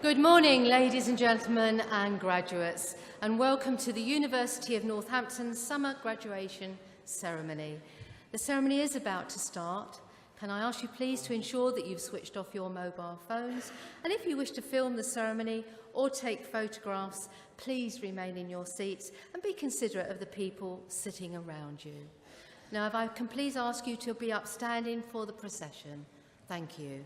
Good morning, ladies and gentlemen and graduates, and welcome to the University of Northampton's summer graduation ceremony. The ceremony is about to start. Can I ask you please to ensure that you've switched off your mobile phones, and if you wish to film the ceremony or take photographs, please remain in your seats and be considerate of the people sitting around you. Now, if I can please ask you to be upstanding for the procession. Thank you.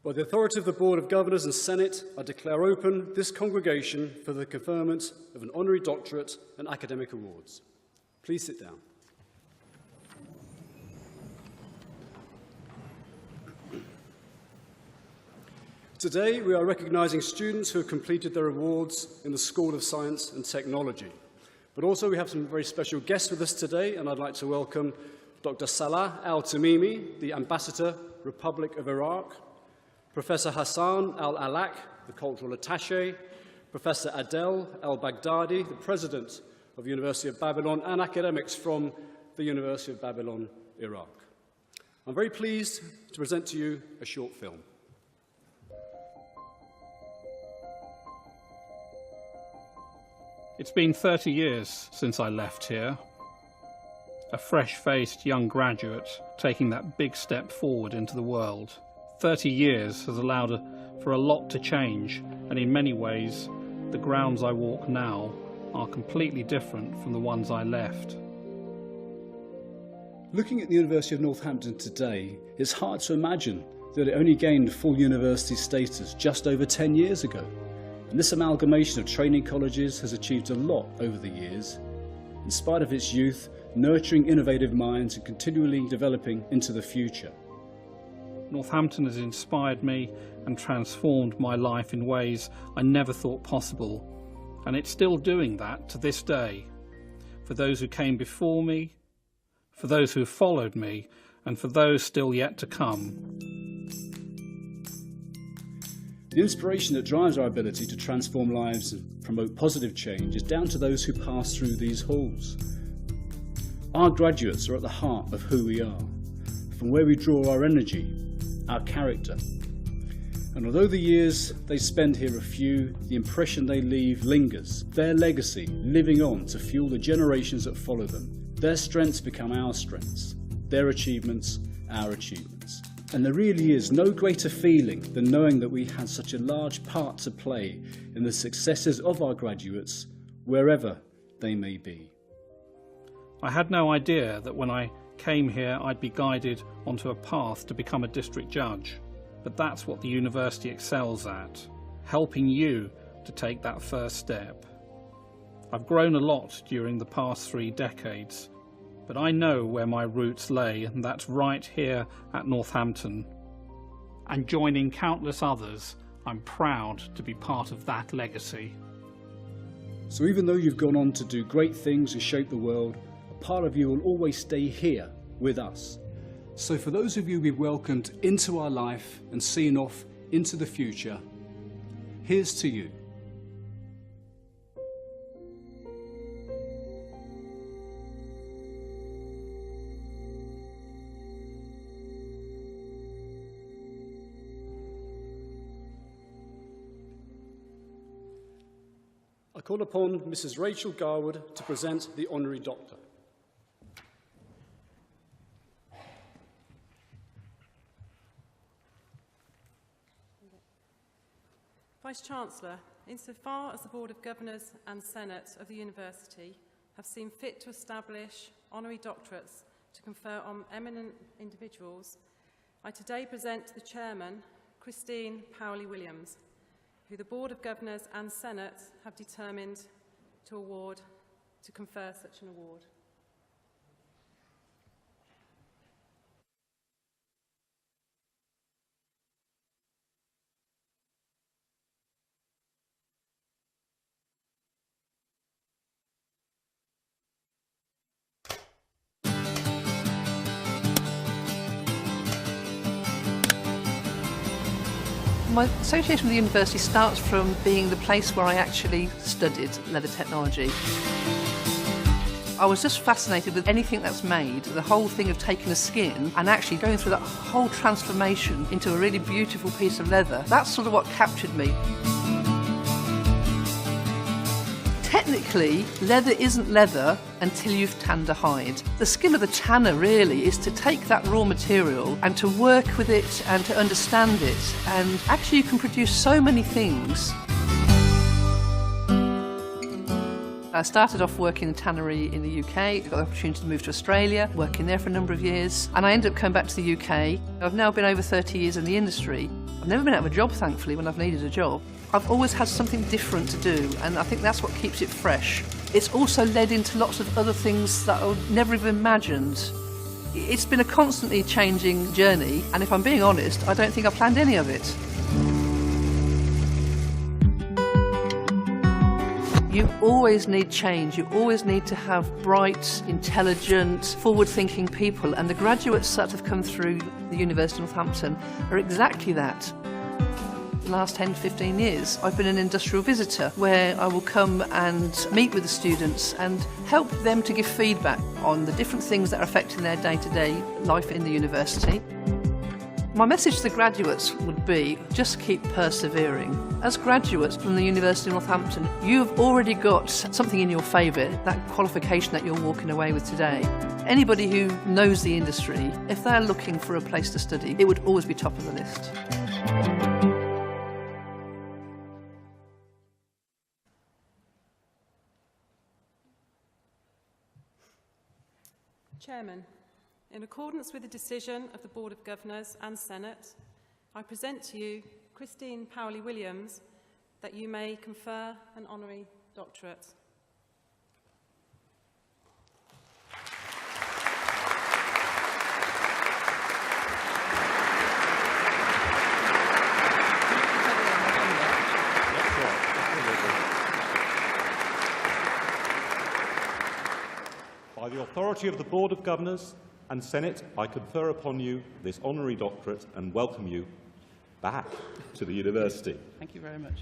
By the authority of the Board of Governors and Senate, I declare open this congregation for the conferment of an honorary doctorate and academic awards. Please sit down. Today, we are recognising students who have completed their awards in the School of Science and Technology. But also, we have some very special guests with us today, and I'd like to welcome Dr. Salah Al-Tamimi, the Ambassador, Republic of Iraq, Professor Hassan Al-Alak, the Cultural Attaché, Professor Adel Al-Baghdadi, the President of the University of Babylon, and academics from the University of Babylon, Iraq. I'm very pleased to present to you a short film. It's been 30 years since I left here, a fresh-faced young graduate taking that big step forward into the world. 30 years has allowed for a lot to change, and in many ways, the grounds I walk now are completely different from the ones I left. Looking at the University of Northampton today, it's hard to imagine that it only gained full university status just over 10 years ago. And this amalgamation of training colleges has achieved a lot over the years, in spite of its youth, nurturing innovative minds and continually developing into the future. Northampton has inspired me and transformed my life in ways I never thought possible, and it's still doing that to this day. For those who came before me, for those who have followed me, and for those still yet to come. The inspiration that drives our ability to transform lives and promote positive change is down to those who pass through these halls. Our graduates are at the heart of who we are, from where we draw our energy, our character, And although the years they spend here are few, the impression they leave lingers, their legacy living on to fuel the generations that follow them. Their strengths become our strengths, their achievements our achievements. And there really is no greater feeling than knowing that we had such a large part to play in the successes of our graduates, wherever they may be. I had no idea that when I came here I'd be guided onto a path to become a district judge. But that's what the university excels at, helping you to take that first step. I've grown a lot during the past 3 decades, but I know where my roots lay, and that's right here at Northampton. And joining countless others, I'm proud to be part of that legacy. So even though you've gone on to do great things and shape the world, a part of you will always stay here with us. So for those of you we've welcomed into our life and seen off into the future, here's to you. I call upon Mrs. Rachel Garwood to present the Honorary Doctor. Vice-Chancellor, insofar as the Board of Governors and Senate of the University have seen fit to establish honorary doctorates to confer on eminent individuals, I today present to the Chairman, Christine Powley-Williams, who the Board of Governors and Senate have determined to confer such an award. My association with the university starts from being the place where I actually studied leather technology. I was just fascinated with anything that's made, the whole thing of taking a skin and actually going through that whole transformation into a really beautiful piece of leather. That's sort of what captured me. Technically, leather isn't leather until you've tanned a hide. The skill of the tanner really is to take that raw material and to work with it and to understand it, and actually you can produce so many things. I started off working in a tannery in the UK, got the opportunity to move to Australia, working there for a number of years, and I ended up coming back to the UK. I've now been over 30 years in the industry. I've never been out of a job, thankfully, when I've needed a job. I've always had something different to do, and I think that's what keeps it fresh. It's also led into lots of other things that I would never have imagined. It's been a constantly changing journey, and if I'm being honest, I don't think I planned any of it. You always need change. You always need to have bright, intelligent, forward-thinking people, and the graduates that have come through the University of Northampton are exactly that. The last 10, 15 years, I've been an industrial visitor where I will come and meet with the students and help them to give feedback on the different things that are affecting their day-to-day life in the university. My message to the graduates would be, just keep persevering. As graduates from the University of Northampton, you've already got something in your favour, that qualification that you're walking away with today. Anybody who knows the industry, if they're looking for a place to study, it would always be top of the list. Chairman, in accordance with the decision of the Board of Governors and Senate, I present to you Christine Powley-Williams that you may confer an honorary doctorate. By the authority of the Board of Governors and Senate, I confer upon you this honorary doctorate and welcome you back to the university. Thank you very much.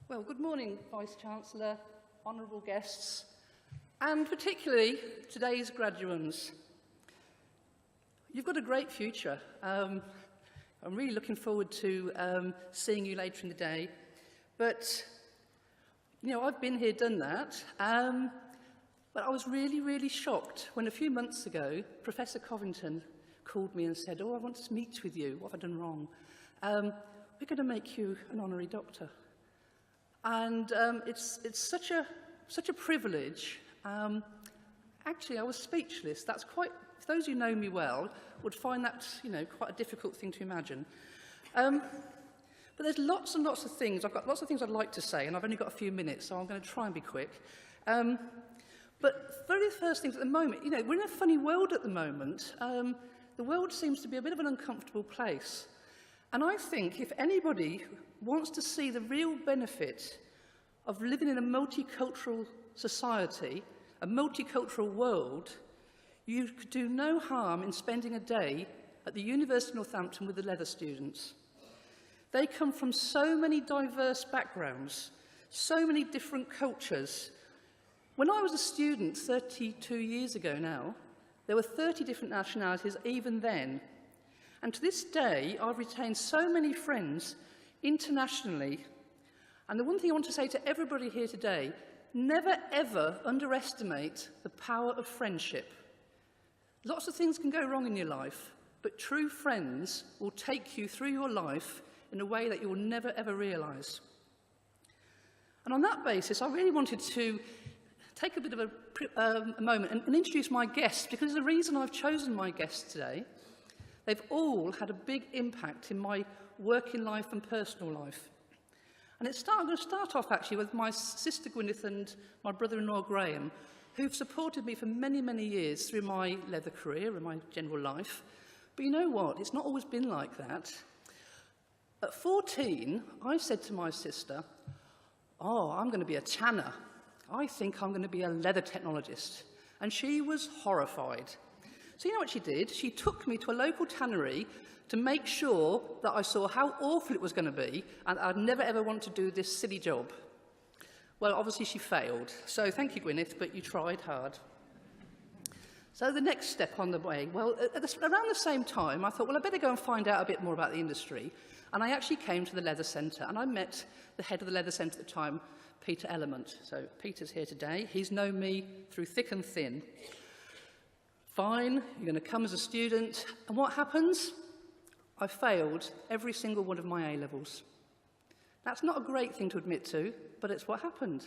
Well, good morning, Vice-Chancellor, honourable guests, and particularly today's graduands. You've got a great future. I'm really looking forward to seeing you later in the day. But, you know, I've been here, done that. But I was really, really shocked when a few months ago, Professor Covington called me and said, "Oh, I want to meet with you. What have I done wrong? We're going to make you an honorary doctor." And it's such a privilege. Actually, I was speechless. That's quite, if those who know me well would find that, you know, quite a difficult thing to imagine. But there's lots and lots of things. I've got lots of things I'd like to say, and I've only got a few minutes, so I'm going to try and be quick. But very first things at the moment, you know, we're in a funny world at the moment. The world seems to be a bit of an uncomfortable place. And I think if anybody wants to see the real benefit of living in a multicultural society, a multicultural world, you could do no harm in spending a day at the University of Northampton with the leather students. They come from so many diverse backgrounds, so many different cultures. When I was a student 32 years ago now, there were 30 different nationalities even then. And to this day, I've retained so many friends internationally. And the one thing I want to say to everybody here today, never ever underestimate the power of friendship. Lots of things can go wrong in your life, but true friends will take you through your life in a way that you will never ever realise. And on that basis, I really wanted to take a bit of a moment and introduce my guests, because there's a reason I've chosen my guests today. They've all had a big impact in my working life and personal life. And I'm going to start off actually with my sister Gwyneth and my brother-in-law Graham, who've supported me for many, many years through my leather career and my general life. But you know what? It's not always been like that. At 14, I said to my sister, "Oh, I'm going to be a tanner. I think I'm going to be a leather technologist." And she was horrified. So you know what she did? She took me to a local tannery to make sure that I saw how awful it was going to be and I'd never ever want to do this silly job. Well, obviously she failed. So thank you, Gwyneth, but you tried hard. So the next step on the way, well, around the same time, I thought, well, I better go and find out a bit more about the industry. And I actually came to the Leather Centre, and I met the head of the Leather Centre at the time, Peter Element. So Peter's here today. He's known me through thick and thin. Fine, you're going to come as a student. And what happens? I failed every single one of my A-levels. That's not a great thing to admit to, but it's what happened.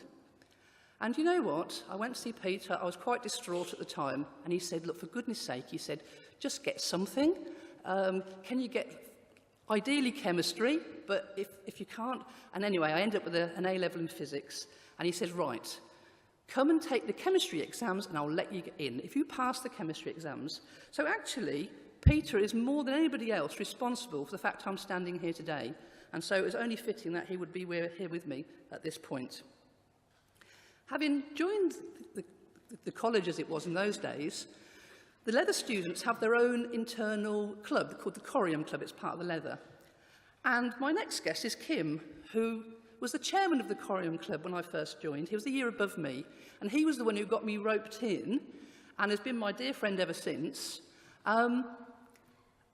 And you know what? I went to see Peter. I was quite distraught at the time. And he said, "Look, for goodness sake," he said, "just get something. Can you get, ideally, chemistry, but if you can't..." And anyway, I ended up with an A-level in physics. And he said, "Right, come and take the chemistry exams and I'll let you get in, if you pass the chemistry exams." So actually, Peter is more than anybody else responsible for the fact I'm standing here today. And so it was only fitting that he would be here with me at this point. Having joined the college as it was in those days, the leather students have their own internal club called the Corium Club. It's part of the leather. And my next guest is Kim, who was the chairman of the Corium Club when I first joined. He was a year above me, and he was the one who got me roped in and has been my dear friend ever since.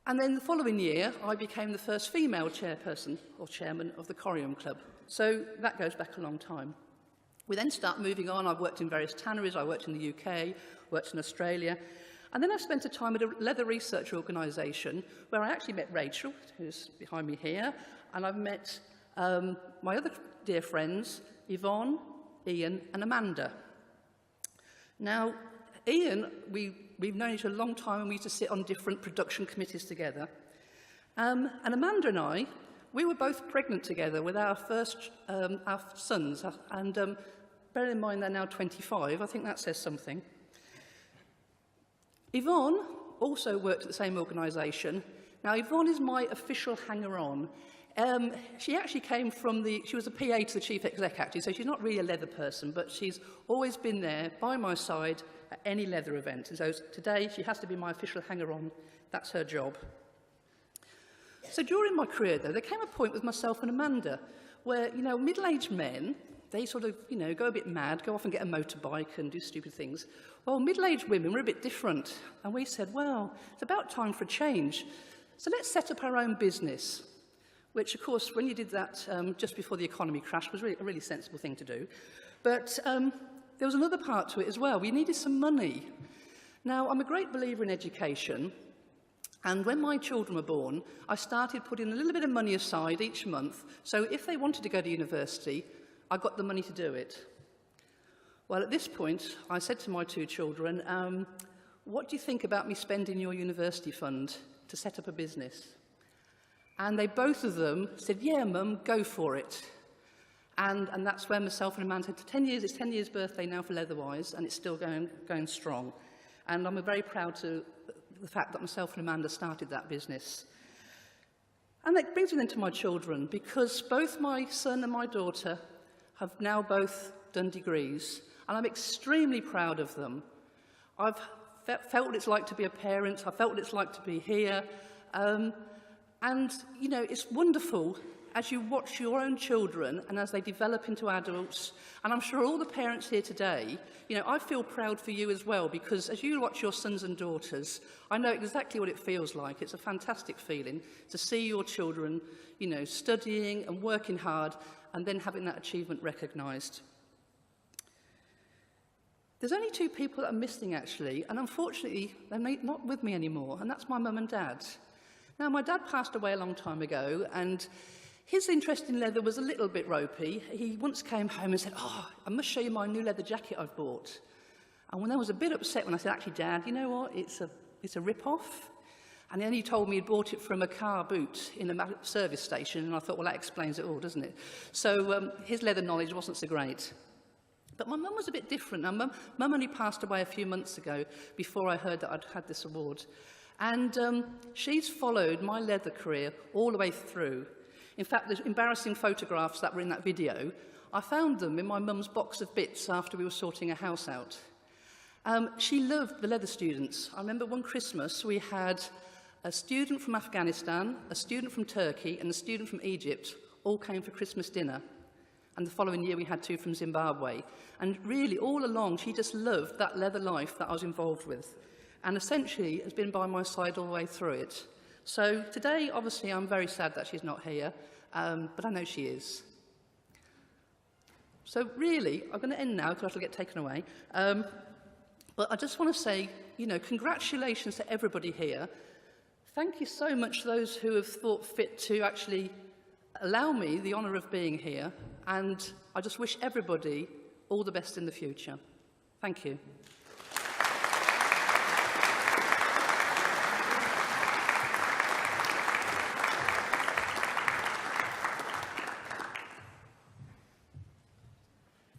And then the following year, I became the first female chairperson or chairman of the Corium Club. So that goes back a long time. We then start moving on. I've worked in various tanneries. I worked in the UK, worked in Australia. And then I spent a time at a leather research organisation where I actually met Rachel, who's behind me here, and I've met my other dear friends, Yvonne, Ian and Amanda. Now, Ian, we've known each other a long time, and we used to sit on different production committees together. And Amanda and I, we were both pregnant together with our first our sons, and bear in mind they're now 25, I think that says something. Yvonne also worked at the same organisation. Now, Yvonne is my official hanger-on. She actually came from she was a PA to the Chief Exec, actually, so she's not really a leather person, but she's always been there by my side at any leather event. And so today, she has to be my official hanger-on. That's her job. So during my career, though, there came a point with myself and Amanda where, you know, middle-aged men, they sort of, you know, go a bit mad, go off and get a motorbike and do stupid things. Well, middle-aged women were a bit different. And we said, well, it's about time for a change. So let's set up our own business, which, of course, when you did that just before the economy crashed, was really, a really sensible thing to do. But there was another part to it as well. We needed some money. Now, I'm a great believer in education. And when my children were born, I started putting a little bit of money aside each month. So if they wanted to go to university, I got the money to do it. Well, at this point, I said to my two children, what do you think about me spending your university fund to set up a business? And they both of them said, yeah, Mum, go for it. And that's where myself and Amanda had 10 years. It's 10 years birthday now for Leatherwise, and it's still going strong. And I'm very proud to the fact that myself and Amanda started that business. And that brings me then to my children, because both my son and my daughter have now both done degrees, and I'm extremely proud of them. I've felt what it's like to be a parent, I've felt what it's like to be here, and, you know, it's wonderful as you watch your own children and as they develop into adults. And I'm sure all the parents here today, you know, I feel proud for you as well, because as you watch your sons and daughters, I know exactly what it feels like. It's a fantastic feeling to see your children, you know, studying and working hard and then having that achievement recognised. There's only two people that are missing, actually, and unfortunately, they're not with me anymore, and that's my mum and dad. Now, my dad passed away a long time ago, and his interest in leather was a little bit ropey. He once came home and said, oh, I must show you my new leather jacket I've bought. And when I was a bit upset when I said, actually, Dad, you know what, it's a rip-off. And then he told me he'd bought it from a car boot in a service station, and I thought, well, that explains it all, doesn't it? So his leather knowledge wasn't so great. But my mum was a bit different. Now, mum only passed away a few months ago before I heard that I'd had this award. And she's followed my leather career all the way through. In fact, the embarrassing photographs that were in that video, I found them in my mum's box of bits after we were sorting a house out. She loved the leather students. I remember one Christmas we had a student from Afghanistan, a student from Turkey, and a student from Egypt all came for Christmas dinner. And the following year we had two from Zimbabwe. And really, all along, she just loved that leather life that I was involved with. And essentially has been by my side all the way through it. So today, obviously, I'm very sad that she's not here, but I know she is. So really, I'm going to end now because I'll get taken away. But I just want to say, you know, congratulations to everybody here. Thank you so much to those who have thought fit to actually allow me the honour of being here. And I just wish everybody all the best in the future. Thank you.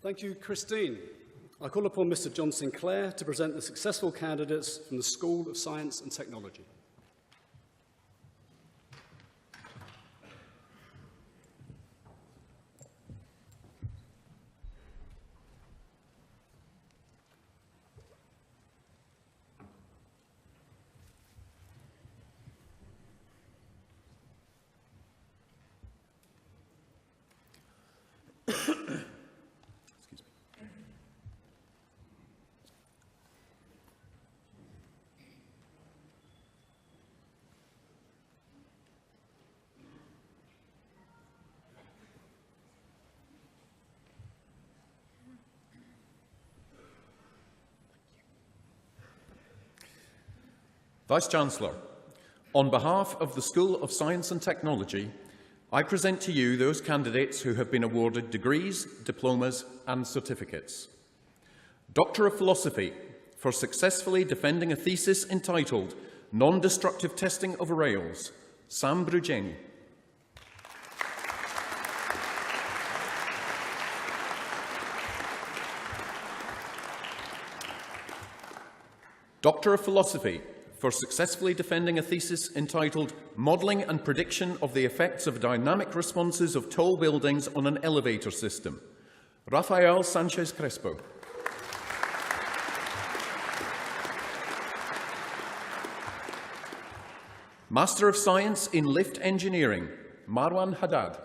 Thank you, Christine. I call upon Mr. John Sinclair to present the successful candidates from the School of Science and Technology. Vice-Chancellor, on behalf of the School of Science and Technology, I present to you those candidates who have been awarded degrees, diplomas and certificates. Doctor of Philosophy, for successfully defending a thesis entitled Non-Destructive Testing of Rails, Sam Brugeni. Doctor of Philosophy, for successfully defending a thesis entitled Modelling and Prediction of the Effects of Dynamic Responses of Tall Buildings on an Elevator System, Rafael Sanchez Crespo. Master of Science in Lift Engineering, Marwan Haddad.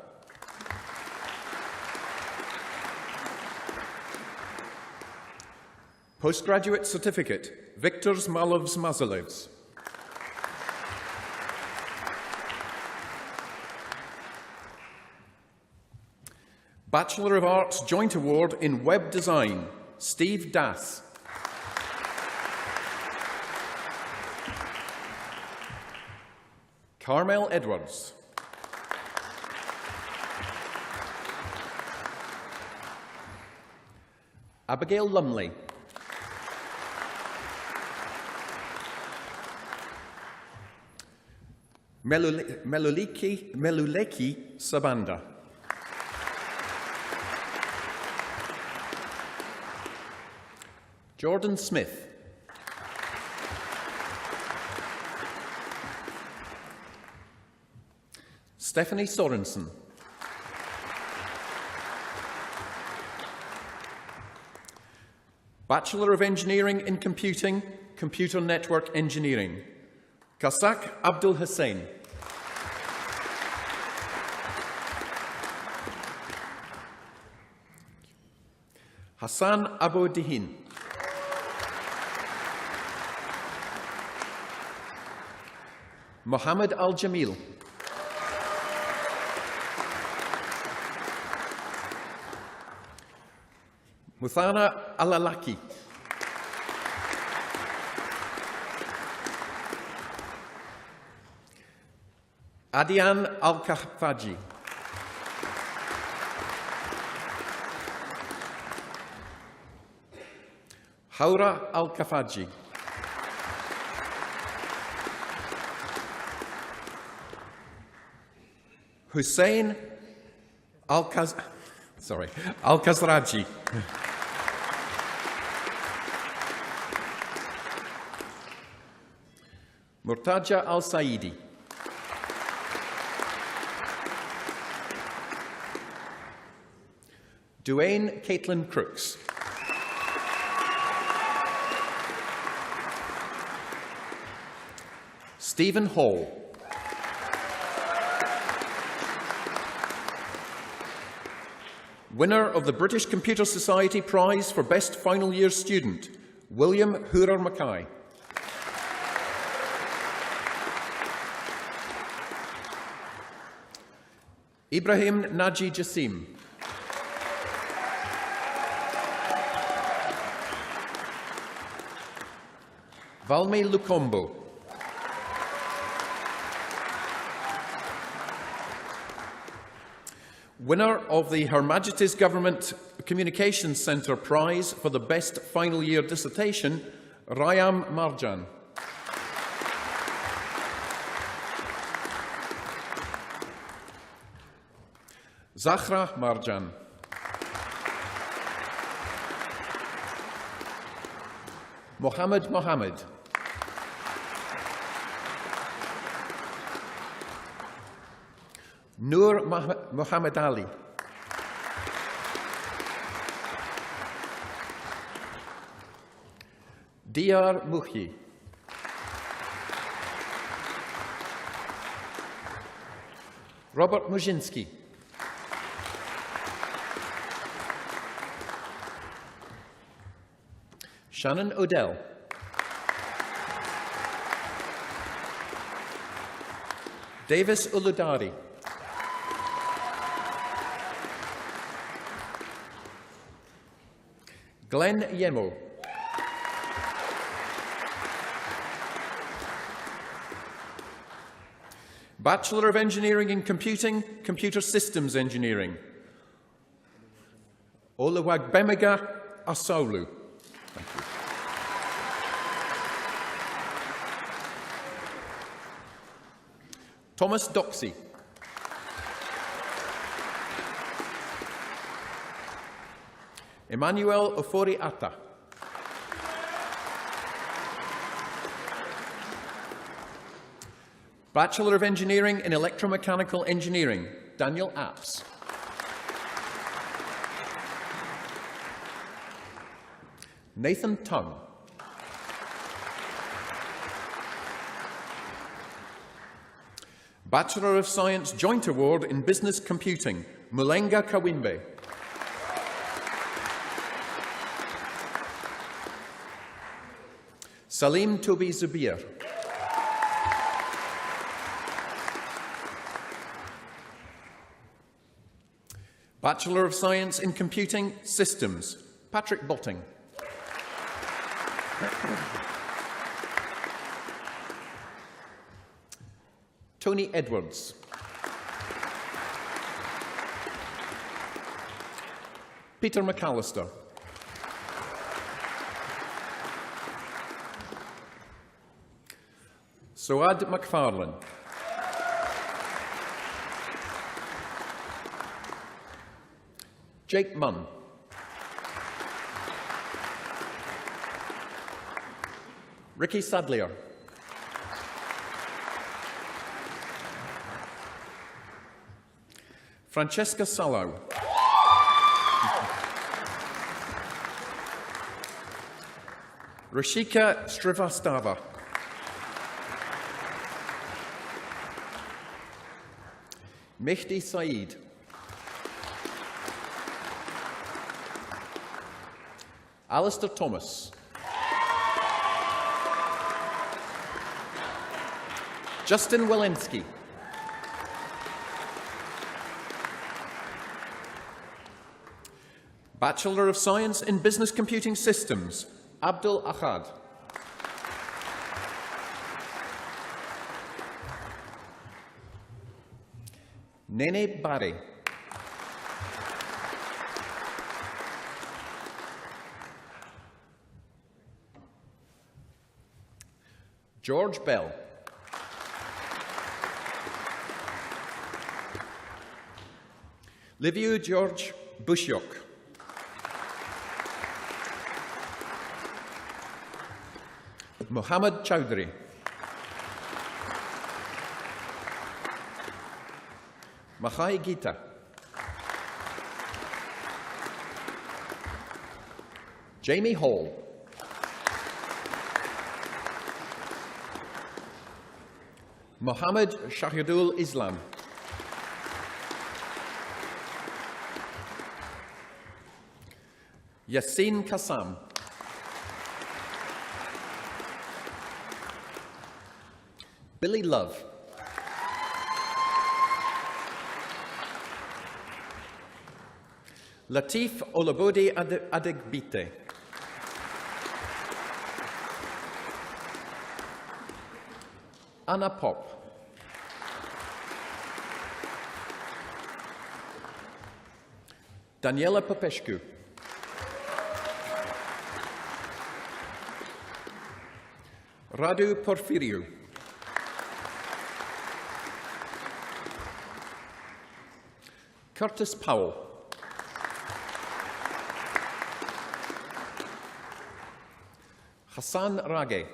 Postgraduate Certificate, Viktor Zmalovs Mazalevs. Bachelor of Arts Joint Award in Web Design, Steve Das. Carmel Edwards. Abigail Lumley. Meluleki Sabanda. Jordan Smith. Stephanie Sorensen. Bachelor of Engineering in Computing, Computer Network Engineering, Kasak Abdul Hussein. Hassan Abu Dihin. Mohammed Al-Jamil. Muthana Alalaki. Adian Al-Kahfaji. Haura Al-Kafaji. Hussein Al-Khazraji. Murtaja Al-Saidi. Duane Caitlin Crooks. Stephen Hall. Winner of the British Computer Society Prize for Best Final Year Student, William Hoorer Mackay. Ibrahim Naji Jassim. Valmi Lukombo. Winner of the Her Majesty's Government Communications Centre Prize for the Best Final Year Dissertation, Rayam Marjan. Zahra Marjan. Mohammed Mohammed. Noor Muhammad Ali. Diyar Muhi. Robert Mujinski. Shannon Odell. Davis Uludari. Glenn Yemo. Bachelor of Engineering in Computing, Computer Systems Engineering, Oluwagbemiga Asolu. Thank you. Thomas Doxey. Emmanuel Ofori Atta. Bachelor of Engineering in Electromechanical Engineering, Daniel Apps. Nathan Tung. Bachelor of Science Joint Award in Business Computing, Mulenga Kawimbe. Salim Toby Zubir. Bachelor of Science in Computing Systems, Patrick Botting. Tony Edwards. Peter McAllister. Soad McFarlane. Jake Munn. Ricky Sadlier. Francesca Salau. Rashika Srivastava. Mehdi Saeed. Alistair Thomas. Justin Walensky. Bachelor of Science in Business Computing Systems, Abdul Ahad. Nene Bari. George Bell. Liviu George Bushyok. Mohammed Chowdhury. Mahai Gita. Jamie Hall. Mohammed Shahidul Islam. Yassine Kassam. Billy Love. Latif Olabode Adegbite. Anna Pop. Daniela Popescu. Radu Porfiriu. Curtis Powell. Hassan Rage.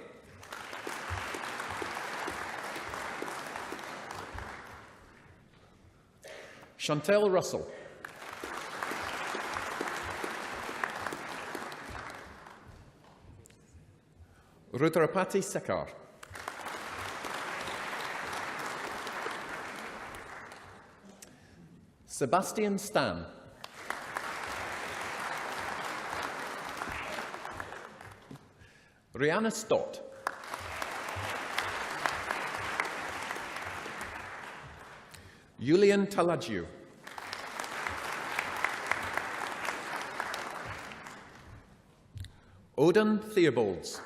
Chantel Russell. Rudrapati Sekar. Sebastian Stan. Rihanna Stott. Julian Talagiu. Odin Theobalds.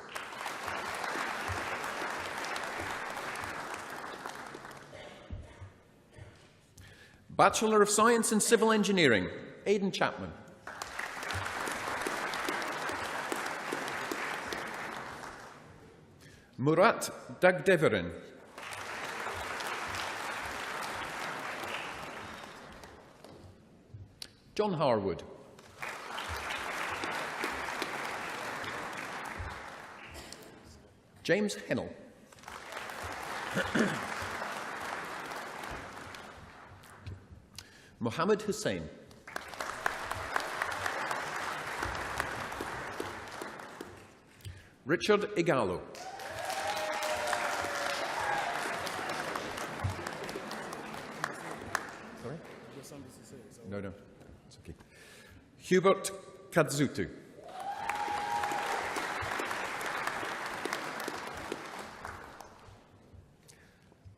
Bachelor of Science in Civil Engineering, Aidan Chapman. Murat Dagdeverin. John Harwood. James Hennell. Mohammed Hussain. Richard Igalo. Sorry? No, it's okay. Hubert Kadzutu.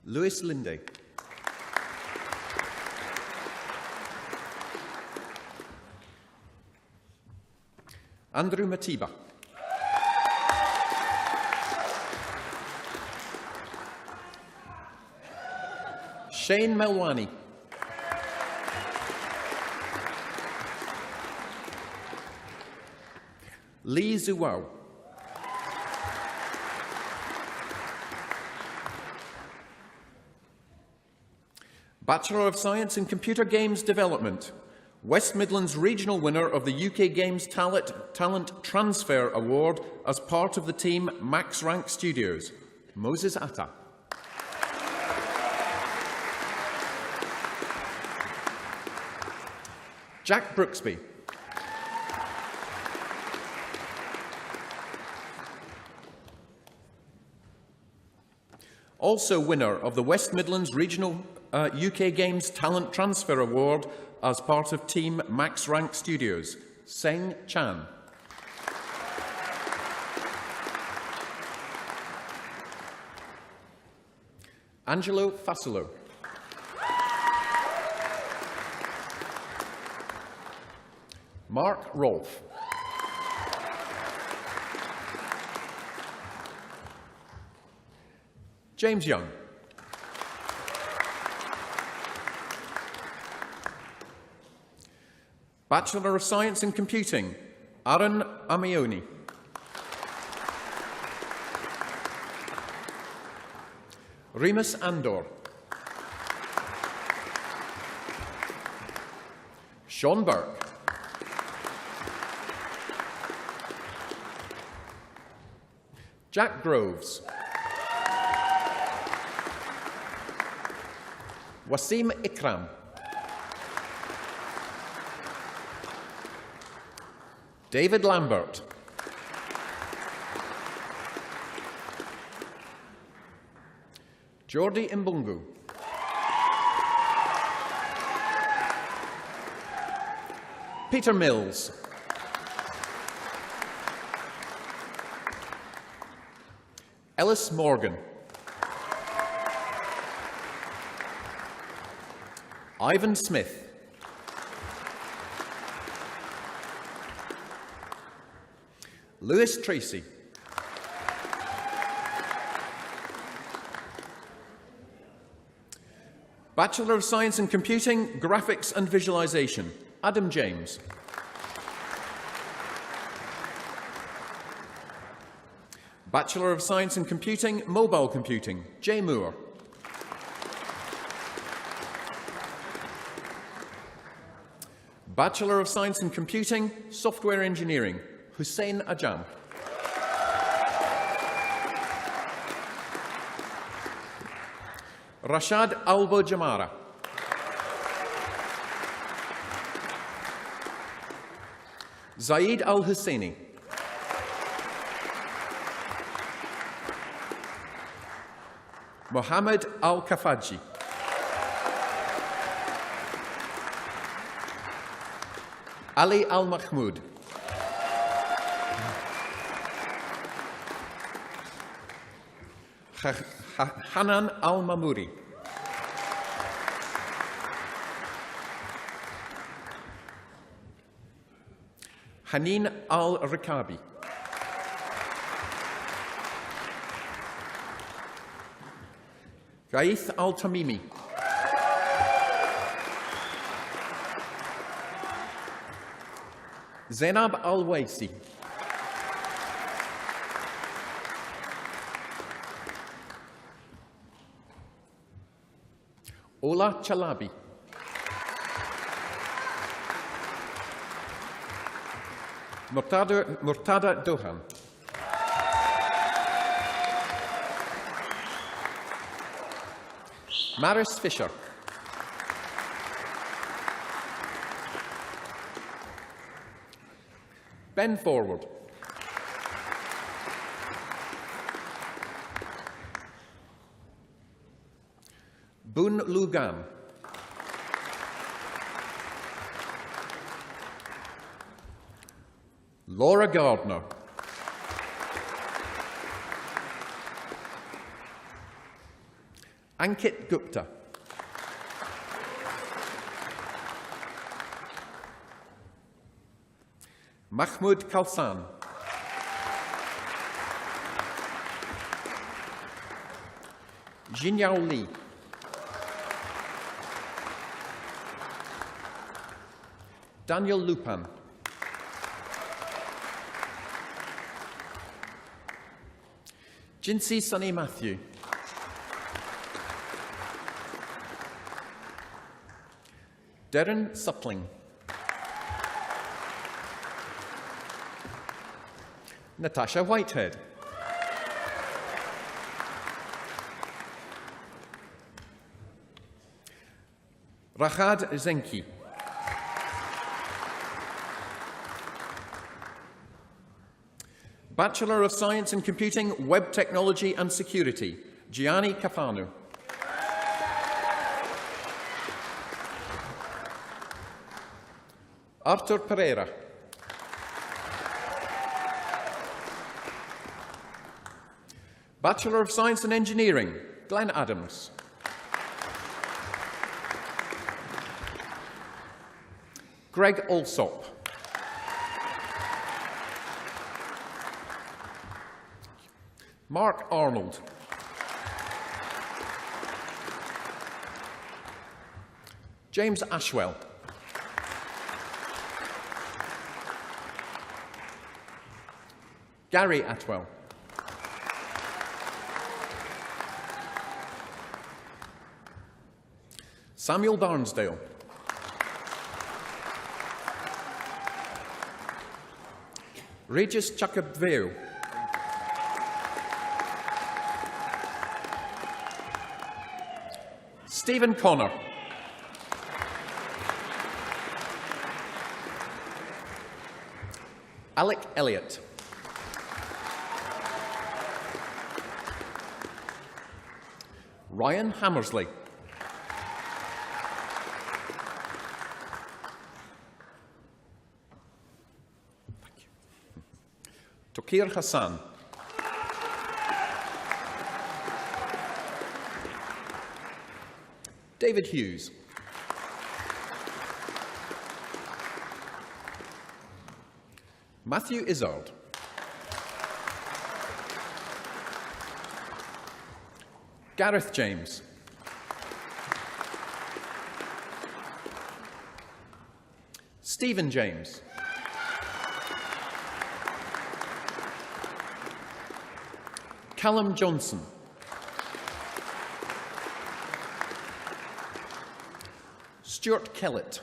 Lewis Linde. Andrew Matiba. Shane Melwani. Lee Zuwao. Bachelor of Science in Computer Games Development, West Midlands Regional winner of the UK Games Talent Transfer Award as part of the team Max Rank Studios, Moses Atta. Jack Brooksby. Also winner of the West Midlands Regional UK Games Talent Transfer Award as part of Team Max Rank Studios, Seng Chan. Angelo Fasolo. Mark Rolfe. James Young. Bachelor of Science in Computing, Aaron Amioni. Remus Andor. Sean Burke. Jack Groves. Wasim Ikram. David Lambert. Jordi Mbungu. Peter Mills. Ellis Morgan. Ivan Smith. Lewis Tracy. Bachelor of Science in Computing, Graphics and Visualization, Adam James. Bachelor of Science in Computing, Mobile Computing, Jay Moore. Bachelor of Science in Computing, Software Engineering, Hussein Ajam. Rashad Albo Jamara. Zaid Al Husseini. Mohammed Al Kafaji. Ali Al Mahmoud. Hanan Al Mamouri. Haneen Al Rikabi. Gaith Al Tamimi. Zainab Al Waisi. Ola Chalabi. Murtada Dohan. Maris Fisher. Ben Forward. Boon Lugan. Laura Gardner. Ankit Gupta. Mahmoud Kalsan. Jinyao Li. Daniel Lupan. Jinsey Sunny Matthew. Darren Suppling. Natasha Whitehead. Rachad Zenki. Bachelor of Science in Computing, Web Technology and Security, Gianni Cafano. Arthur Pereira. Bachelor of Science in Engineering, Glenn Adams. Greg Alsop. Mark Arnold. James Ashwell. Gary Atwell. Samuel Barnsdale. Regis Chakabveo. Stephen Connor. Alec Elliott. Ryan Hammersley. Tokir Hassan. David Hughes. Matthew Izzard. Gareth James. Stephen James. Callum Johnson. Stuart Kellett.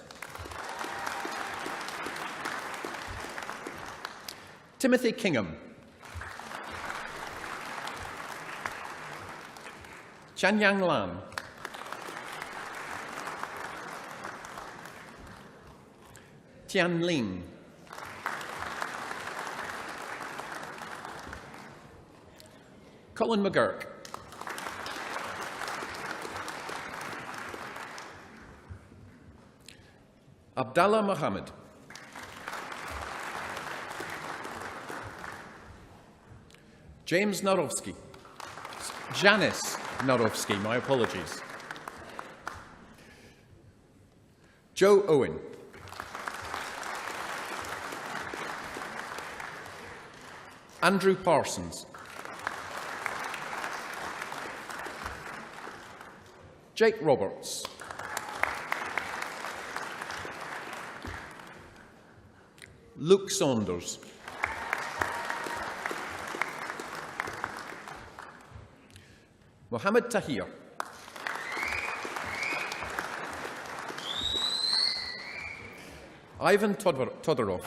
Timothy Kingham. Chanyang Lan. Tian Ling. Colin McGurk. Abdallah Mohammed. James Narowski. Janice Narowski, my apologies. Joe Owen. Andrew Parsons. Jake Roberts. Luke Saunders. Mohammed Tahir. Ivan Todorov.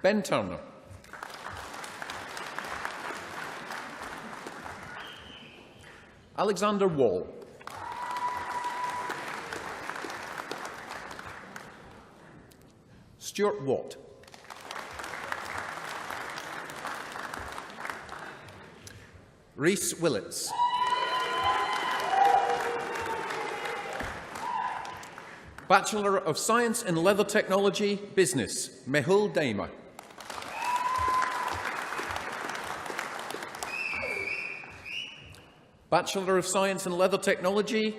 Ben Turner. Alexander Wall. Stuart Watt. Rhys Willits. Bachelor of Science in Leather Technology, Business, Mehul Daima. Bachelor of Science in Leather Technology,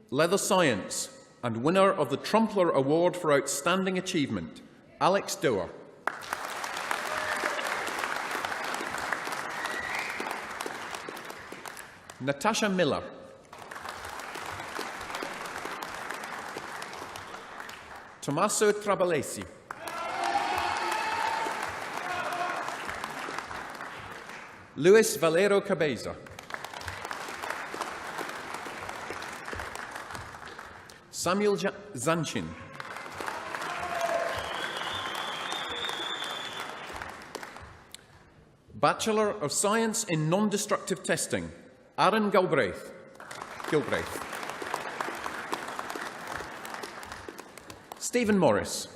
Leather Science, and winner of the Trumpler Award for Outstanding Achievement, Alex Doer. Natasha Miller. Tommaso Trabalesi. Luis Valero Cabeza. Samuel Zanchin. Bachelor of Science in Non-Destructive Testing, Aaron Gilbraith. Stephen Morris.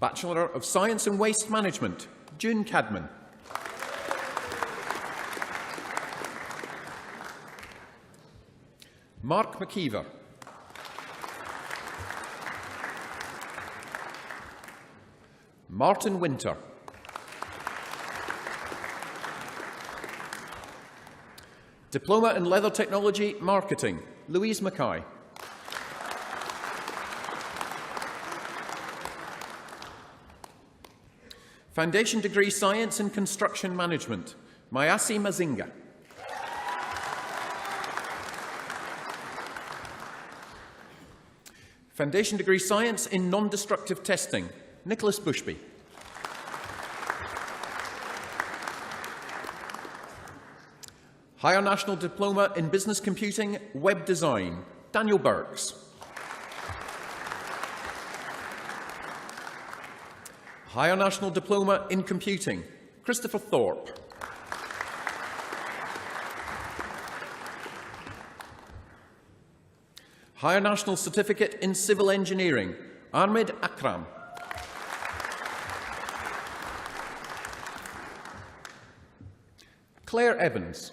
Bachelor of Science in Waste Management, June Cadman. Mark McKeever. Martin Winter. Diploma in Leather Technology Marketing, Louise Mackay. Foundation Degree Science in Construction Management, Mayasi Mazinga. Foundation Degree Science in Non-Destructive Testing, Nicholas Bushby. Higher National Diploma in Business Computing, Web Design, Daniel Burks. Higher National Diploma in Computing, Christopher Thorpe. Higher National Certificate in Civil Engineering, Ahmed Akram. Claire Evans.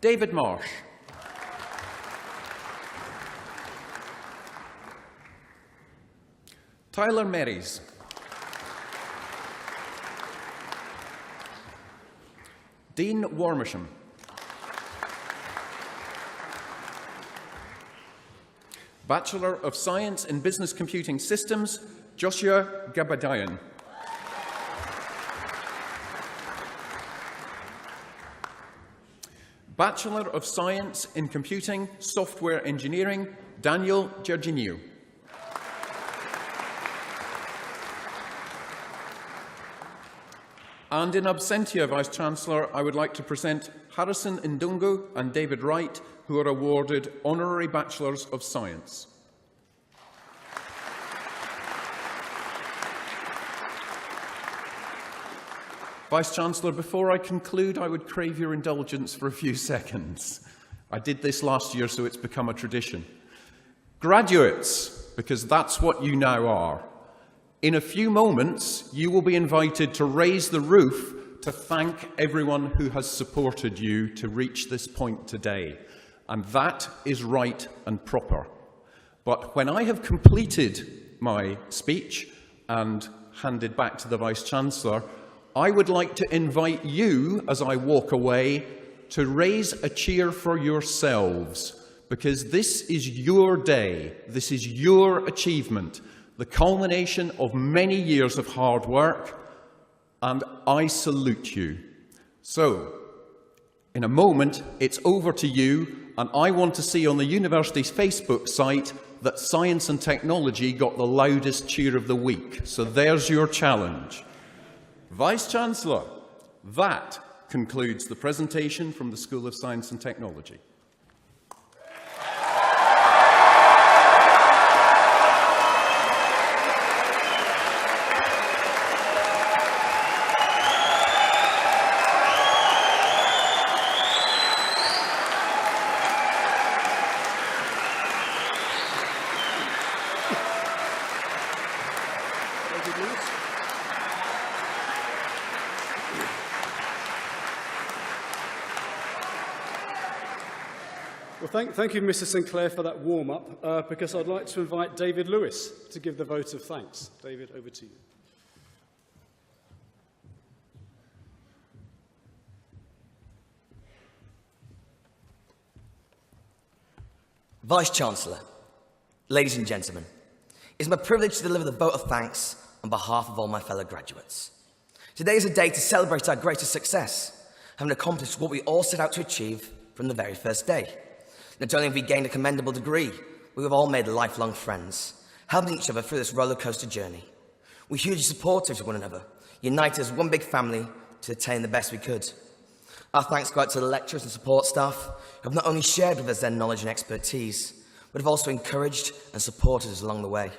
David Marsh. Tyler Merries. Dean Warmisham. Bachelor of Science in Business Computing Systems, Joshua Gabadayan. Bachelor of Science in Computing Software Engineering, Daniel Georginiou. And in absentia, Vice-Chancellor, I would like to present Harrison Ndungu and David Wright, who are awarded Honorary Bachelors of Science. Vice-Chancellor, before I conclude, I would crave your indulgence for a few seconds. I did this last year, so it's become a tradition. Graduates, because that's what you now are. In a few moments, you will be invited to raise the roof to thank everyone who has supported you to reach this point today. And that is right and proper. But when I have completed my speech and handed back to the Vice-Chancellor, I would like to invite you, as I walk away, to raise a cheer for yourselves, because this is your day, this is your achievement, the culmination of many years of hard work, and I salute you. So, in a moment, it's over to you, and I want to see on the university's Facebook site that Science and Technology got the loudest cheer of the week. So there's your challenge. Vice-Chancellor, that concludes the presentation from the School of Science and Technology. Well, thank you, Mr. Sinclair, for that warm-up, because I'd like to invite David Lewis to give the vote of thanks. David, over to you. Vice-Chancellor, ladies and gentlemen, it is my privilege to deliver the vote of thanks on behalf of all my fellow graduates. Today is a day to celebrate our greatest success, having accomplished what we all set out to achieve from the very first day. Not only have we gained a commendable degree, we have all made lifelong friends, helping each other through this roller coaster journey. We're hugely supportive of one another, united as one big family to attain the best we could. Our thanks go out to the lecturers and support staff who have not only shared with us their knowledge and expertise, but have also encouraged and supported us along the way.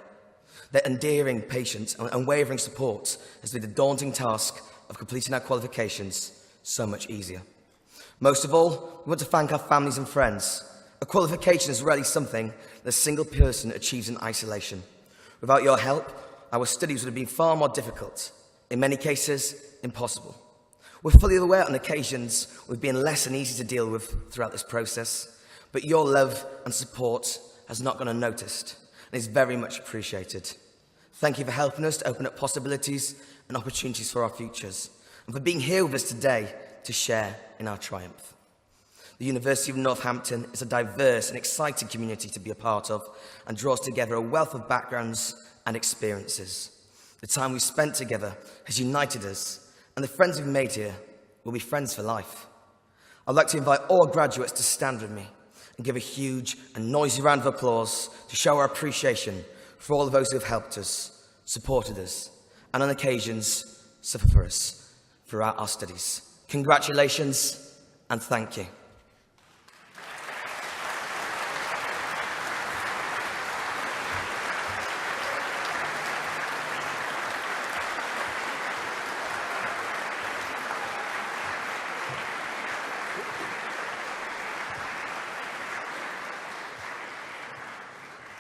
Their endearing patience and unwavering support has made the daunting task of completing our qualifications so much easier. Most of all, we want to thank our families and friends. A qualification is rarely something that a single person achieves in isolation. Without your help, our studies would have been far more difficult, in many cases, impossible. We're fully aware on occasions we've been less than easy to deal with throughout this process, but your love and support has not gone unnoticed and is very much appreciated. Thank you for helping us to open up possibilities and opportunities for our futures, and for being here with us today to share in our triumph. The University of Northampton is a diverse and exciting community to be a part of and draws together a wealth of backgrounds and experiences. The time we've spent together has united us, and the friends we've made here will be friends for life. I'd like to invite all graduates to stand with me and give a huge and noisy round of applause to show our appreciation for all of those who have helped us, supported us, and on occasions suffered for us throughout our studies. Congratulations and thank you.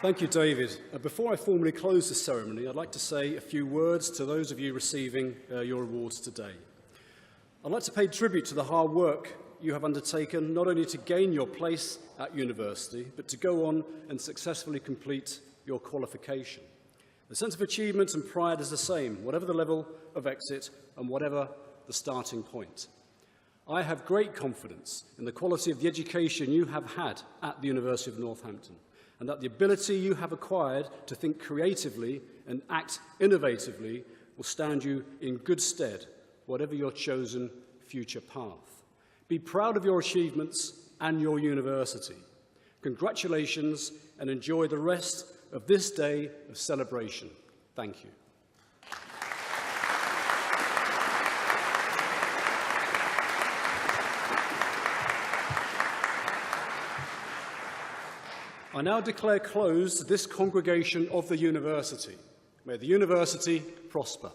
Thank you, David. Before I formally close the ceremony, I'd like to say a few words to those of you receiving your awards today. I'd like to pay tribute to the hard work you have undertaken, not only to gain your place at university, but to go on and successfully complete your qualification. The sense of achievement and pride is the same, whatever the level of exit and whatever the starting point. I have great confidence in the quality of the education you have had at the University of Northampton, and that the ability you have acquired to think creatively and act innovatively will stand you in good stead, whatever your chosen future path. Be proud of your achievements and your university. Congratulations, and enjoy the rest of this day of celebration. Thank you. I now declare closed this congregation of the university. May the university prosper.